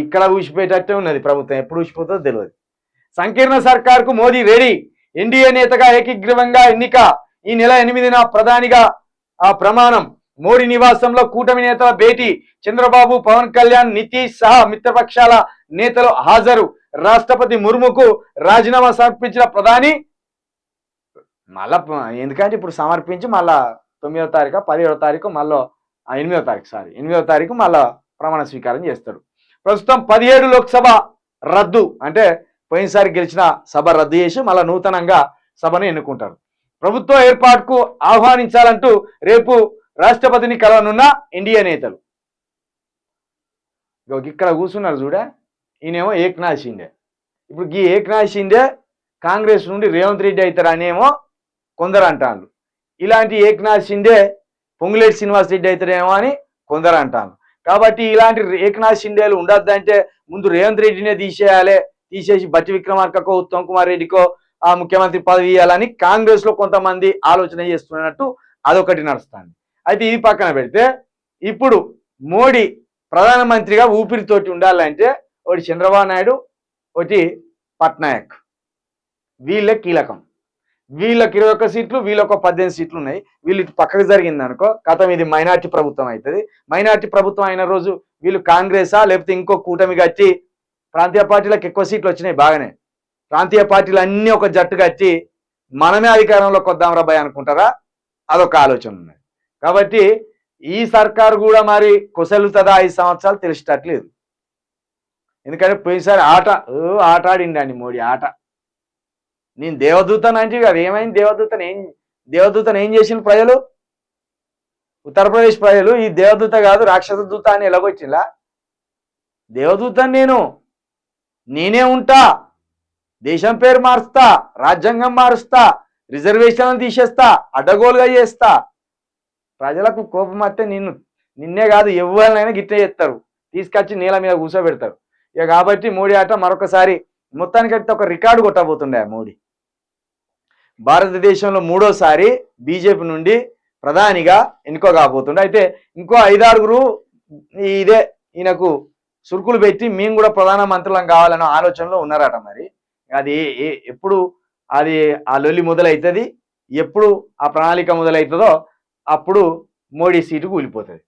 ఇక్కడ ఊసిపోయేటట్టే ఉన్నది ప్రభుత్వం, ఎప్పుడు ఊసిపోతుందో తెలియదు. సంకీర్ణ సర్కార్కు మోదీ రెడీ, ఎన్డీఏ నేతగా ఏకగ్రీవంగా ఎన్నిక, ఈ నెల 8న ప్రధానిగా ప్రమాణం. మోడీ నివాసంలో కూటమి నేతల భేటీ, చంద్రబాబు, పవన్ కళ్యాణ్, నితీష్ సహా మిత్రపక్షాల నేతలు హాజరు. రాష్ట్రపతి ముర్ముకు రాజీనామా సమర్పించిన ప్రధాని మళ్ళా, ఎందుకంటే ఇప్పుడు సమర్పించి మళ్ళా 9వ తారీఖు 17వ తారీఖు మళ్ళీ 8వ తారీఖు మళ్ళా ప్రమాణ స్వీకారం చేస్తాడు. ప్రస్తుతం 17 లోక్సభ రద్దు, అంటే పోయినసారి గెలిచిన సభ రద్దు చేసి మళ్ళా నూతనంగా సభను ఎన్నుకుంటారు. ప్రభుత్వ ఏర్పాటుకు ఆహ్వానించాలంటూ రేపు రాష్ట్రపతిని కలవనున్న ఎన్డీఏ నేతలు. ఇక్కడ కూర్చున్నారు చూడ, ఈయనేమో ఏక్నాథ్ షిండే. ఇప్పుడు ఈ ఏక్నాథ్ షిండే కాంగ్రెస్ నుండి రేవంత్ రెడ్డి అవుతారు అనేమో కొందరు అంటారు. ఇలాంటి ఏక్నాథ్ షిండే పొంగులేటి శ్రీనివాస్ రెడ్డి అవుతారేమో అని కొందరు అంటారు. కాబట్టి ఇలాంటి ఏక్నాథ్ షిండేలు ఉండొద్దంటే ముందు రేవంత్ రెడ్డినే తీసేసి బట్టి విక్రమార్కకో ఉత్తమ్ కుమార్ రెడ్డికో ఆ ముఖ్యమంత్రి పదవి ఇవ్వాలని కాంగ్రెస్ లో కొంతమంది ఆలోచన చేస్తున్నట్టు అదొకటి నడుస్తుంది. అయితే ఇది పక్కన పెడితే ఇప్పుడు మోడీ ప్రధానమంత్రిగా ఊపిరితోటి ఉండాలంటే ఒకటి చంద్రబాబు నాయుడు, ఒకటి పట్నాయక్, వీళ్ళే కీలకం. వీళ్ళకి 21 సీట్లు, వీళ్ళొక 18 సీట్లు ఉన్నాయి. వీళ్ళు పక్కకు జరిగింది అనుకో కథం, ఇది మైనార్టీ ప్రభుత్వం అవుతుంది. మైనార్టీ ప్రభుత్వం అయిన రోజు వీళ్ళు కాంగ్రెసా లేకపోతే ఇంకో కూటమి కట్టి, ప్రాంతీయ పార్టీలకు ఎక్కువ సీట్లు వచ్చినాయి బాగానే, ప్రాంతీయ పార్టీలు అన్నీ ఒక జట్టు కట్టి మనమే అధికారంలోకి వద్దాం రాబాయ్ అనుకుంటారా, అదొక ఆలోచన ఉన్నది. కాబట్టి ఈ సర్కారు కూడా మరి కొసలుతుందా 5 సంవత్సరాలు తెలిసేటట్లేదు. ఎందుకంటే పోయినసారి ఆట ఆడిండండి మోడీ ఆట. నేను దేవదూతను అంటే కాదు, ఏమైంది దేవదూతను ఏం చేసిన ప్రజలు, ఉత్తరప్రదేశ్ ప్రజలు ఈ దేవదూత కాదు రాక్షస దూత అని ఎలాగొచ్చిందా? దేవదూతను నేనే ఉంటా, దేశం పేరు మారుస్తా, రాజ్యాంగం మారుస్తా, రిజర్వేషన్లను తీసేస్తా, అడ్డగోలుగా చేస్తా. ప్రజలకు కోపం వస్తే నిన్నే కాదు ఎవరినైనా గిట్టే చేస్తారు, తీసుకొచ్చి నేల మీద కూర్చోబెడతారు. ఇక కాబట్టి మోడీ ఆట మరొకసారి మొత్తానికైతే ఒక రికార్డు కొట్టబోతుండే మోడీ. భారతదేశంలో 3వసారి బీజేపీ నుండి ప్రధానిగా ఎన్నుకోకపోతుండే. అయితే ఇంకో 5-6 ఈయనకు సురుకులు పెట్టి మేము కూడా ప్రధానమంత్రులం కావాలన్న ఆలోచనలో ఉన్నారట. మరి అది ఎప్పుడు అది ఆ లొల్లి మొదలవుతుంది, ఎప్పుడు ఆ ప్రణాళిక మొదలవుతుందో అప్పుడు మోడీ సీటు కూలిపోతుంది.